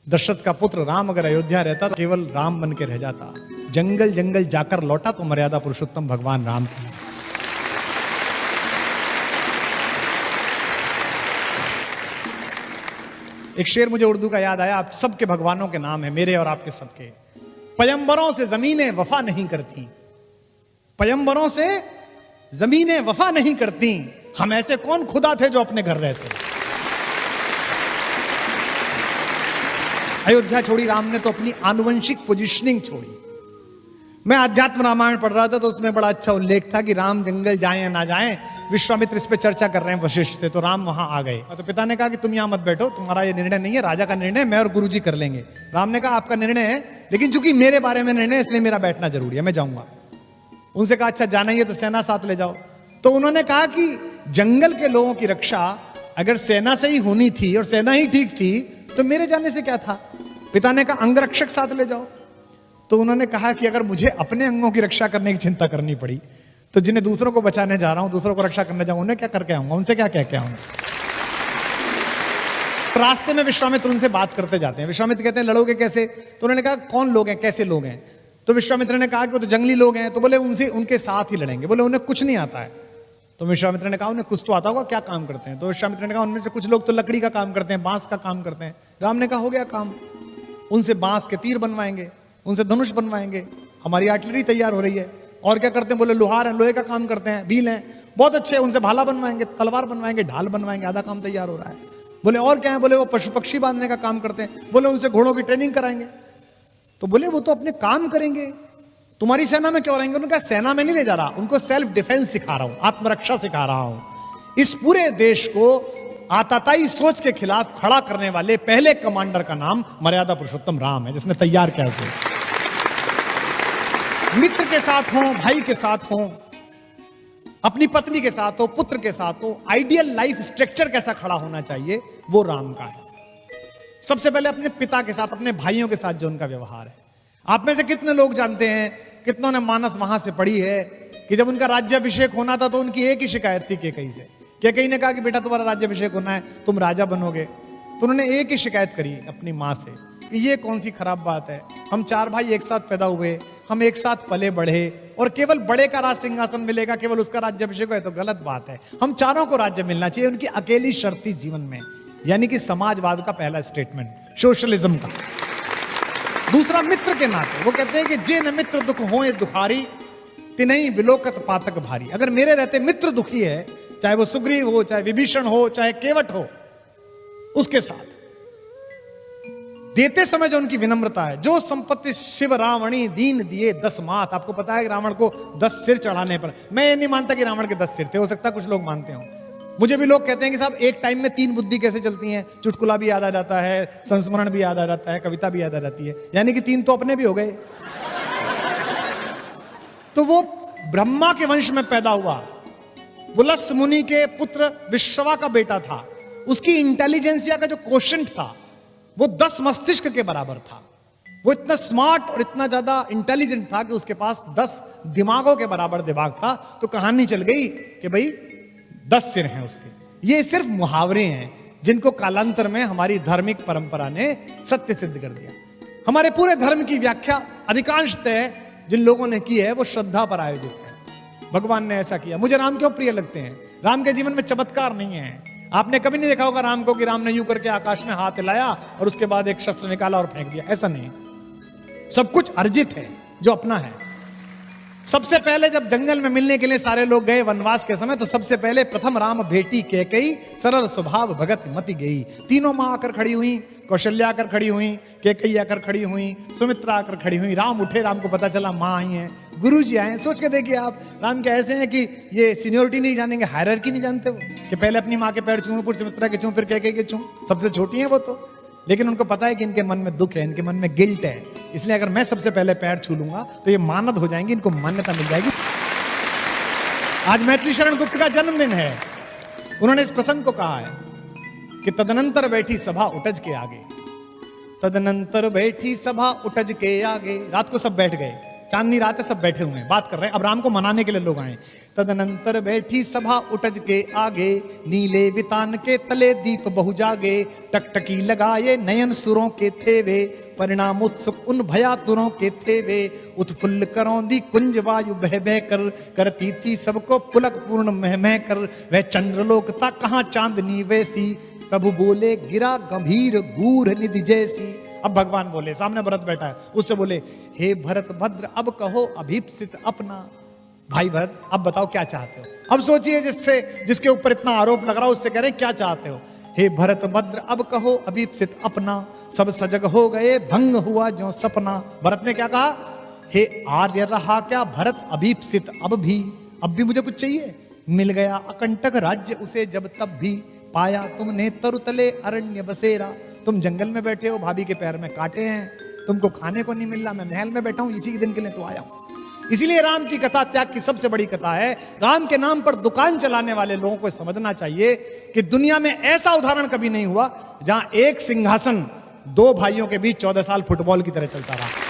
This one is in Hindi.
दशरथ का पुत्र राम अगर अयोध्या रहता तो केवल राम बन के रह जाता। जंगल जंगल जाकर लौटा तो मर्यादा पुरुषोत्तम भगवान राम थी। एक शेर मुझे उर्दू का याद आया, आप सबके भगवानों के नाम है, मेरे और आपके सबके। पयंबरों से जमीनें वफा नहीं करती, पयंबरों से जमीनें वफा नहीं करती, हम ऐसे कौन खुदा थे जो अपने घर रहते। अयोध्या छोड़ी राम ने तो अपनी आनुवंशिक पोजिशनिंग छोड़ी। मैं अध्यात्म रामायण पढ़ रहा था तो उसमें बड़ा अच्छा उल्लेख था कि राम जंगल जाएं या ना जाएं, विश्वामित्र इस पे चर्चा कर रहे हैं वशिष्ठ से, तो राम वहां आ गए। तो पिता ने कहा कि तुम यहां मत बैठो, तुम्हारा ये निर्णय नहीं है, राजा का निर्णय मैं और गुरुजी कर लेंगे। राम ने कहा आपका निर्णय है, लेकिन चूंकि मेरे बारे में निर्णय है इसलिए मेरा बैठना जरूरी है, मैं जाऊंगा। उनसे कहा अच्छा जाना ही है तो सेना साथ ले जाओ। तो उन्होंने कहा कि जंगल के लोगों की रक्षा अगर सेना से ही होनी थी और सेना ही ठीक थी तो मेरे जाने से क्या था। पिता ने कहा अंगरक्षक साथ ले जाओ। तो उन्होंने कहा कि अगर मुझे अपने अंगों की रक्षा करने की चिंता करनी पड़ी तो जिन्हें दूसरों को बचाने जा रहा हूं, दूसरों को रक्षा करने जाऊं, उन्हें क्या करके आऊंगा, उनसे क्या कह के आऊंगा। तो रास्ते में विश्वामित्र उनसे बात करते जाते हैं। विश्वामित्र कहते हैं लड़ोगे कैसे। तो उन्होंने कहा कौन लोग हैं, कैसे लोग हैं। तो विश्वामित्र ने कहा कि वो तो जंगली लोग हैं। तो बोले उनसे उनके साथ ही लड़ेंगे। बोले उन्हें कुछ नहीं आता है। तो विश्वामित्र ने कहा उन्हें कुछ तो आता होगा, क्या काम करते हैं। तो विश्वामित्र ने कहा उनमें से कुछ लोग तो लकड़ी का काम करते हैं, बांस का काम करते हैं। राम ने कहा हो गया काम, उनसे बांस के तीर बनवाएंगे, उनसे धनुष बनवाएंगे, हमारी आर्टिलरी तैयार हो रही है। और क्या करते हैं, बोले लोहार हैं, लोहे का काम करते हैं, भील हैं, बहुत अच्छे, उनसे भाला बनवाएंगे, तलवार बनवाएंगे, ढाल बनवाएंगे, आधा काम तैयार हो रहा है। बोले और क्या है, बोले वो पशु पक्षी बांधने का काम करते हैं। बोले उनसे घोड़ों की ट्रेनिंग कराएंगे। तो बोले वो तो अपने काम करेंगे, तुम्हारी सेना में क्यों रहेंगे। उन्होंने कहा सेना में नहीं ले जा रहा, उनको सेल्फ डिफेंस सिखा रहा हूं, आत्मरक्षा सिखा रहा हूं। इस पूरे देश को आताताई सोच के खिलाफ खड़ा करने वाले पहले कमांडर का नाम मर्यादा पुरुषोत्तम राम है, जिसने तैयार किया हुआ। मित्र के साथ हो, भाई के साथ हो, अपनी पत्नी के साथ हो, पुत्र के साथ हो, आइडियल लाइफ स्ट्रक्चर कैसा खड़ा होना चाहिए वो राम का है। सबसे पहले अपने पिता के साथ, अपने भाइयों के साथ जो उनका व्यवहार है। आप में से कितने लोग जानते हैं, कितनों ने मानस वहां से पढ़ी है कि जब उनका राज्याभिषेक होना था तो उनकी एक ही शिकायत थी कैकेयी से। कैकेयी ने कहा कि बेटा तुम्हारा राज्याभिषेक होना है, तुम राजा बनोगे। तो उन्होंने एक ही शिकायत करी अपनी मां से कि ये कौन सी खराब बात है, हम चार भाई एक साथ पैदा हुए, हम एक साथ पले बढ़े और केवल बड़े का राज सिंहासन मिलेगा, केवल उसका राज्याभिषेक है तो गलत बात है, हम चारों को राज्य मिलना चाहिए। उनकी अकेली शर्त थी जीवन में, यानी कि समाजवाद का पहला स्टेटमेंट, सोशलिज्म का। दूसरा मित्र के नाते वो कहते हैं कि जे न मित्र दुख होए दुखारी, तिनहि बिलोकत पातक भारी। अगर मेरे रहते मित्र दुखी है, चाहे वो सुग्रीव हो, चाहे विभीषण हो, चाहे केवट हो, उसके साथ देते समय जो उनकी विनम्रता है, जो संपत्ति शिव रावणी दीन दिए 10 मात। आपको पता है कि रावण को 10 सिर चढ़ाने पर, मैं ये नहीं मानता कि रावण के 10 सिर थे, हो सकता है कुछ लोग मानते हो। मुझे भी लोग कहते हैं कि साहब एक टाइम में 3 बुद्धि कैसे चलती हैं, चुटकुला भी याद आ जाता है, संस्मरण भी याद आ जाता है, कविता भी याद आ जाती है, यानी कि 3 तो अपने भी हो गए। तो वो ब्रह्मा के वंश में पैदा हुआ, पुलस्त मुनि के पुत्र विश्रवा का बेटा था। उसकी इंटेलिजेंसिया का जो क्वोशंट था वो 10 मस्तिष्क के बराबर था। वो इतना स्मार्ट और इतना ज्यादा इंटेलिजेंट था कि उसके पास 10 दिमागों के बराबर दिमाग था। तो कहानी चल गई कि भाई 10 सिर हैं उसके। ये सिर्फ मुहावरे हैं जिनको कालांतर में हमारी धार्मिक परंपरा ने सत्य सिद्ध कर दिया। हमारे पूरे धर्म की व्याख्या अधिकांशतः जिन लोगों ने की है वो श्रद्धा पर आयोजित है। भगवान ने ऐसा किया। मुझे राम क्यों प्रिय लगते हैं, राम के जीवन में चमत्कार नहीं है। आपने कभी नहीं देखा होगा राम को कि राम ने यूं करके आकाश में हाथ हिलाया और उसके बाद एक शस्त्र निकाला और फेंक दिया, ऐसा नहीं। सब कुछ अर्जित है जो अपना है। सबसे पहले जब जंगल में मिलने के लिए सारे लोग गए वनवास के समय, तो सबसे पहले प्रथम राम भेटी कैकेयी, सरल स्वभाव भगत मति गई। तीनों मां आकर खड़ी हुई, कौशल्या आकर खड़ी हुई, कैकेयी आकर खड़ी हुई, सुमित्रा आकर खड़ी हुई। राम उठे, राम को पता चला मां आई हैं, गुरु जी आए हैं। सोच के देखिए आप, राम क्या ऐसे हैं कि ये सीनियोरिटी नहीं जानेंगे, हायरार्की नहीं जानते वो, कि पहले अपनी मां के पैर छूं, फिर सुमित्रा के छूं, फिर कैकेयी के छूं। सबसे छोटी है वो तो, लेकिन उनको पता है कि इनके मन में दुख है, इनके मन में गिल्ट है, इसलिए अगर मैं सबसे पहले पैर छू लूंगा तो ये मानद हो जाएंगे, इनको मान्यता मिल जाएगी। आज मैथिली शरण गुप्त का जन्मदिन है। उन्होंने इस प्रसंग को कहा है कि तदनंतर बैठी सभा उठज के आगे, तदनंतर बैठी सभा उठज के आगे। रात को सब बैठ गए, चांदनी रात है, सब बैठे हुए हैं, बात कर रहे हैं। अब राम को मनाने के लिए लोग आए। तदनंतर बैठी सभा उटज के आगे, नीले वितान के तले दीप बहु जागे। टकटकी लगाए नयन सुरों के थे वे, परिणाम उत्सुक उन भयातुरों के थे वे। उत्फुल्ल करौंदी कुंज वायु बह बह कर, करती थी सबको पुलक पूर्ण मह मह कर। वह चंद्रलोक था कहाँ चांदनी वैसी, प्रभु बोले गिरा गंभीर गूढ़ निधि जैसी। अब भगवान बोले, सामने भरत बैठा है, उससे बोले, हे भरत भद्र अब कहो अभीप्सित अपना। भाई भरत अब बताओ क्या चाहते हो। अब सोचिए जिसके ऊपर इतना आरोप लग रहा है उससे कह रहे हैं क्या चाहते हो। हे भरत भद्र अब कहो अभीप्सित अपना, सब सजग हो गए भंग हुआ जो सपना। भरत ने क्या कहा, हे आर्य रहा क्या भरत अभीप्सित अब भी मुझे कुछ चाहिए। मिल गया अकंटक राज्य उसे जब तब भी, पाया तुमने तरुतले अरण्य बसेरा। तुम जंगल में बैठे हो, भाभी के पैर में कांटे हैं, तुमको खाने को नहीं मिल रहा, मैं महल में बैठा हूं, इसी दिन के लिए तो आया हूं। इसीलिए राम की कथा त्याग की सबसे बड़ी कथा है। राम के नाम पर दुकान चलाने वाले लोगों को समझना चाहिए कि दुनिया में ऐसा उदाहरण कभी नहीं हुआ जहां एक सिंहासन दो भाइयों के बीच 14 साल फुटबॉल की तरह चलता रहा।